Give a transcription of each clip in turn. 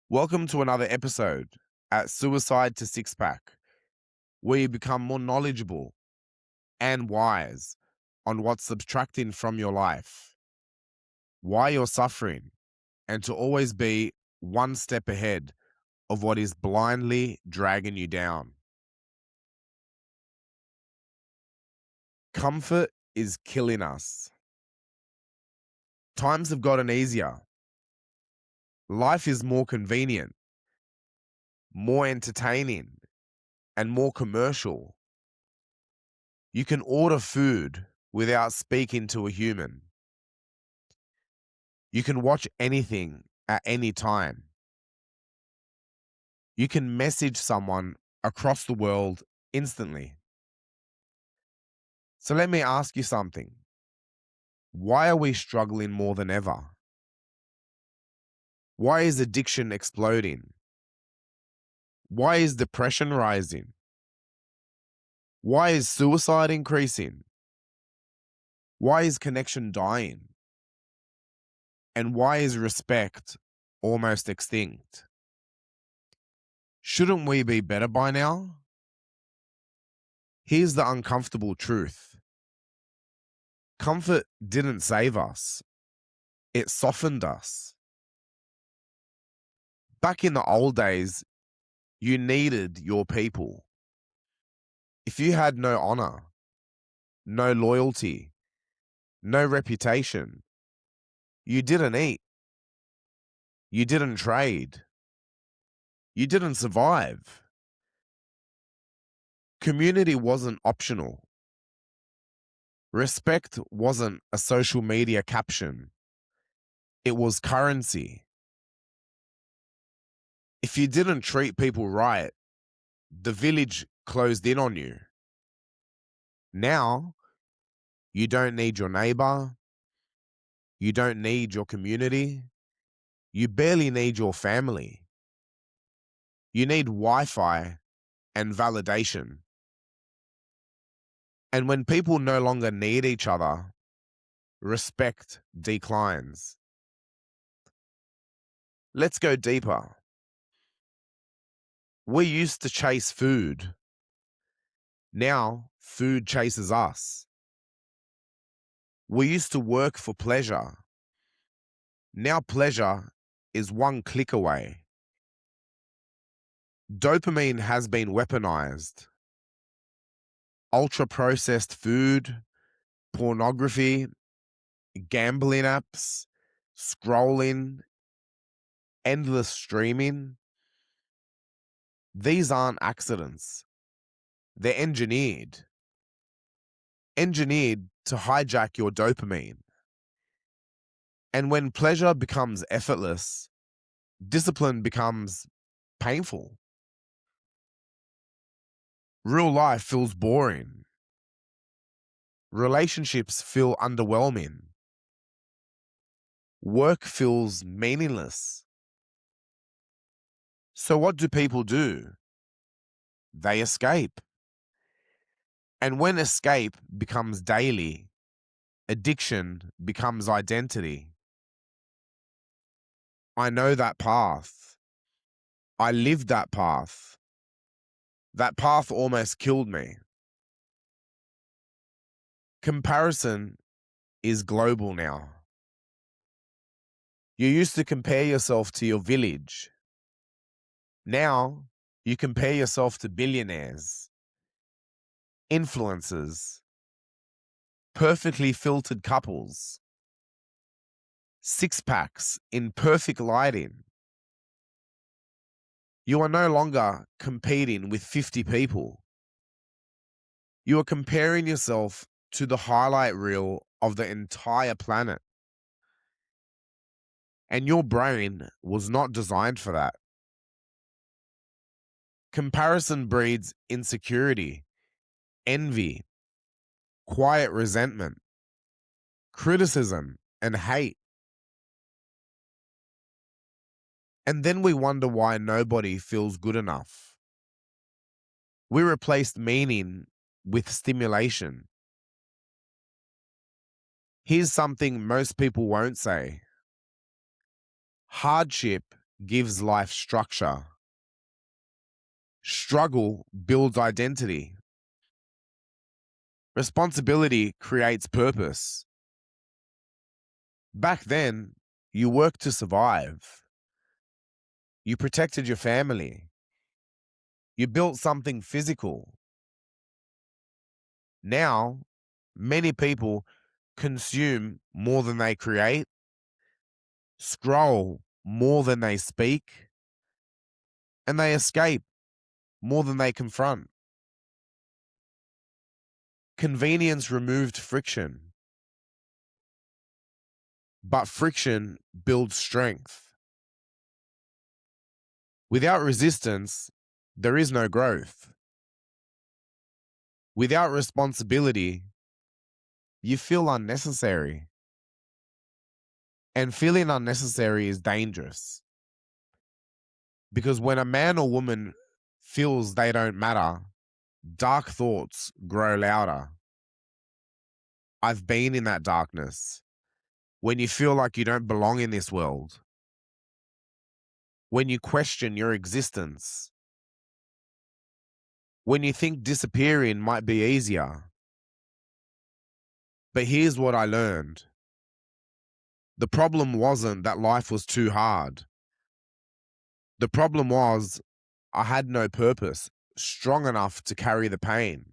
Welcome to another episode at Suicide to Six Pack, where you become more knowledgeable and wise on what's subtracting from your life, why you're suffering, and to always be one step ahead of what is blindly dragging you down. Comfort is killing us. Times have gotten easier. Life is more convenient, more entertaining, and more commercial. You can order food without speaking to a human. You can watch anything at any time. You can message someone across the world instantly. So let me ask you something. Why are we struggling more than ever? Why is addiction exploding? Why is depression rising? Why is suicide increasing? Why is connection dying? And why is respect almost extinct? Shouldn't we be better by now? Here's the uncomfortable truth. Comfort didn't save us. It softened us. Back in the old days, you needed your people. If you had no honor, no loyalty, no reputation, you didn't eat. You didn't trade. You didn't survive. Community wasn't optional. Respect wasn't a social media caption. It was currency. If you didn't treat people right, the village closed in on you. Now, you don't need your neighbor. You don't need your community. You barely need your family. You need Wi-Fi and validation. And when people no longer need each other, respect declines. Let's go deeper. We used to chase food. Now, food chases us. We used to work for pleasure. Now, pleasure is one click away. Dopamine has been weaponized. Ultra-processed food, pornography, gambling apps, scrolling, endless streaming. These aren't accidents. They're engineered. Engineered to hijack your dopamine. And when pleasure becomes effortless, discipline becomes painful. Real life feels boring. Relationships feel underwhelming. Work feels meaningless. So what do people do? They escape. And when escape becomes daily, addiction becomes identity. I know that path. I lived that path. That path almost killed me. Comparison is global now. You used to compare yourself to your village. Now, you compare yourself to billionaires, influencers, perfectly filtered couples, six-packs in perfect lighting. You are no longer competing with 50 people. You are comparing yourself to the highlight reel of the entire planet. And your brain was not designed for that. Comparison breeds insecurity, envy, quiet resentment, criticism, and hate. And then we wonder why nobody feels good enough. We replaced meaning with stimulation. Here's something most people won't say. Hardship gives life structure. Struggle builds identity. Responsibility creates purpose. Back then, you worked to survive. You protected your family. You built something physical. Now, many people consume more than they create, scroll more than they speak, and they escape more than they confront. Convenience removed friction, but friction builds strength. Without resistance, there is no growth. Without responsibility, you feel unnecessary. And feeling unnecessary is dangerous. Because when a man or woman feels they don't matter, dark thoughts grow louder. I've been in that darkness. When you feel like you don't belong in this world. When you question your existence. When you think disappearing might be easier. But here's what I learned. The problem wasn't that life was too hard. The problem was I had no purpose strong enough to carry the pain.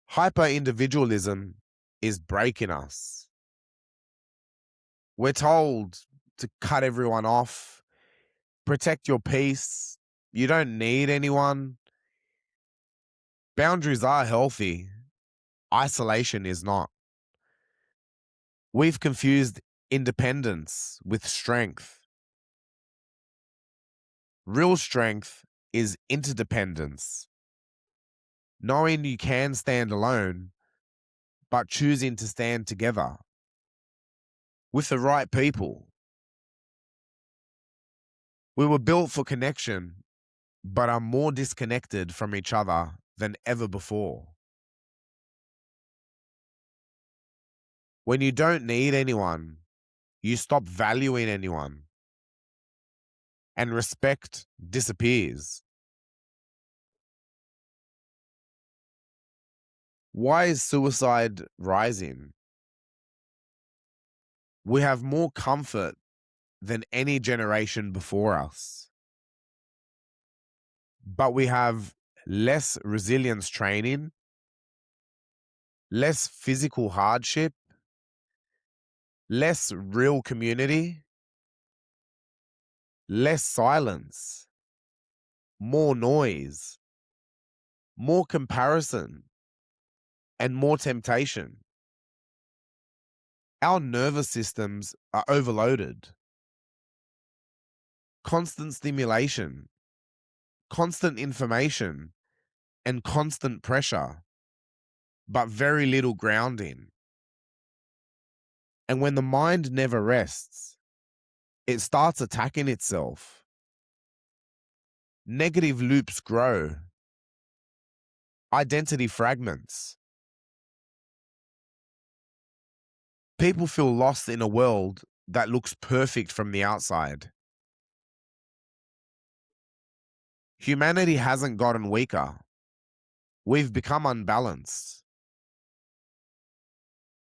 Hyper-individualism is breaking us. We're told to cut everyone off, protect your peace, you don't need anyone. Boundaries are healthy. Isolation is not. We've confused independence with strength. Real strength is interdependence. Knowing you can stand alone, but choosing to stand together. With the right people. We were built for connection, but are more disconnected from each other than ever before. When you don't need anyone, you stop valuing anyone. And respect disappears. Why is suicide rising? We have more comfort than any generation before us. But we have less resilience training, less physical hardship, less real community, less silence, more noise, more comparison, and more temptation. Our nervous systems are overloaded. Constant stimulation, constant information, and constant pressure, but very little grounding. And when the mind never rests, it starts attacking itself. Negative loops grow. Identity fragments. People feel lost in a world that looks perfect from the outside. Humanity hasn't gotten weaker. We've become unbalanced.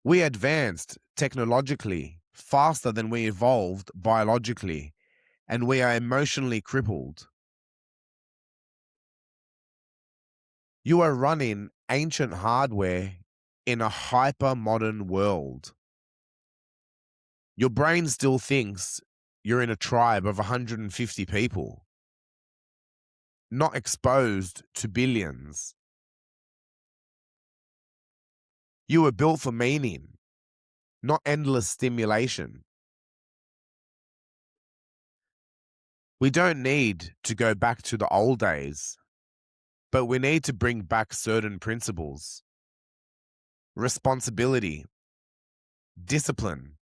We advanced technologically faster than we evolved biologically, and we are emotionally crippled. You are running ancient hardware in a hyper-modern world. Your brain still thinks you're in a tribe of 150 people, not exposed to billions. You were built for meaning, not endless stimulation. We don't need to go back to the old days, but we need to bring back certain principles. Responsibility, discipline,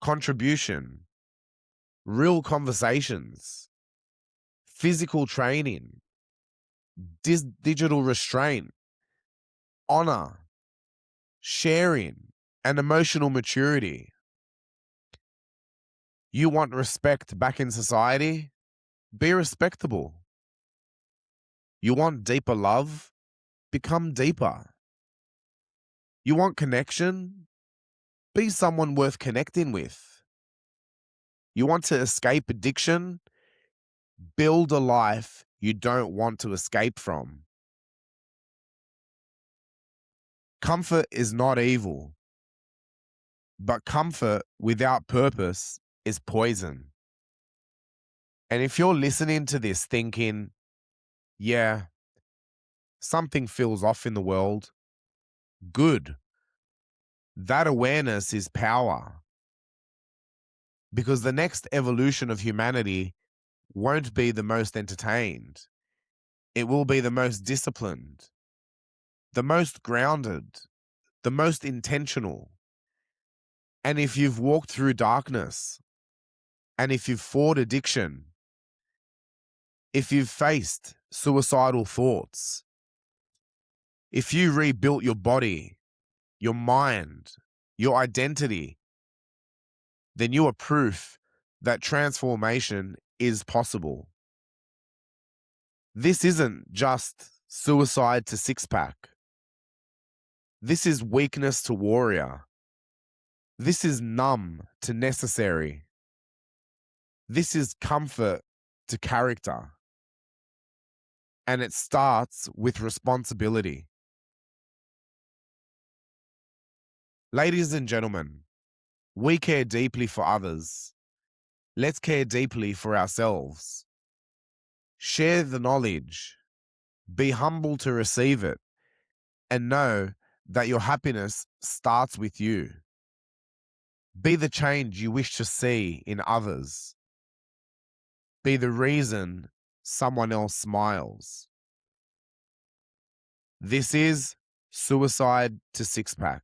contribution, real conversations, physical training, digital restraint, honor, sharing, and emotional maturity. You want respect back in society? Be respectable. You want deeper love? Become deeper. You want connection? Be someone worth connecting with. You want to escape addiction? Build a life you don't want to escape from. Comfort is not evil, but comfort without purpose is poison. And if you're listening to this thinking, yeah, something feels off in the world, good. That awareness is power. Because the next evolution of humanity won't be the most entertained. It will be the most disciplined, the most grounded, the most intentional. And if you've walked through darkness, and if you've fought addiction, if you've faced suicidal thoughts, if you rebuilt your body, your mind, your identity, then you are proof that transformation is possible. This isn't just suicide to six pack. This is weakness to warrior. This is numb to necessary. This is comfort to character. And it starts with responsibility. Ladies and gentlemen, we care deeply for others. Let's care deeply for ourselves. Share the knowledge. Be humble to receive it. And know that your happiness starts with you. Be the change you wish to see in others. Be the reason someone else smiles. This is Suicide to Six Pack.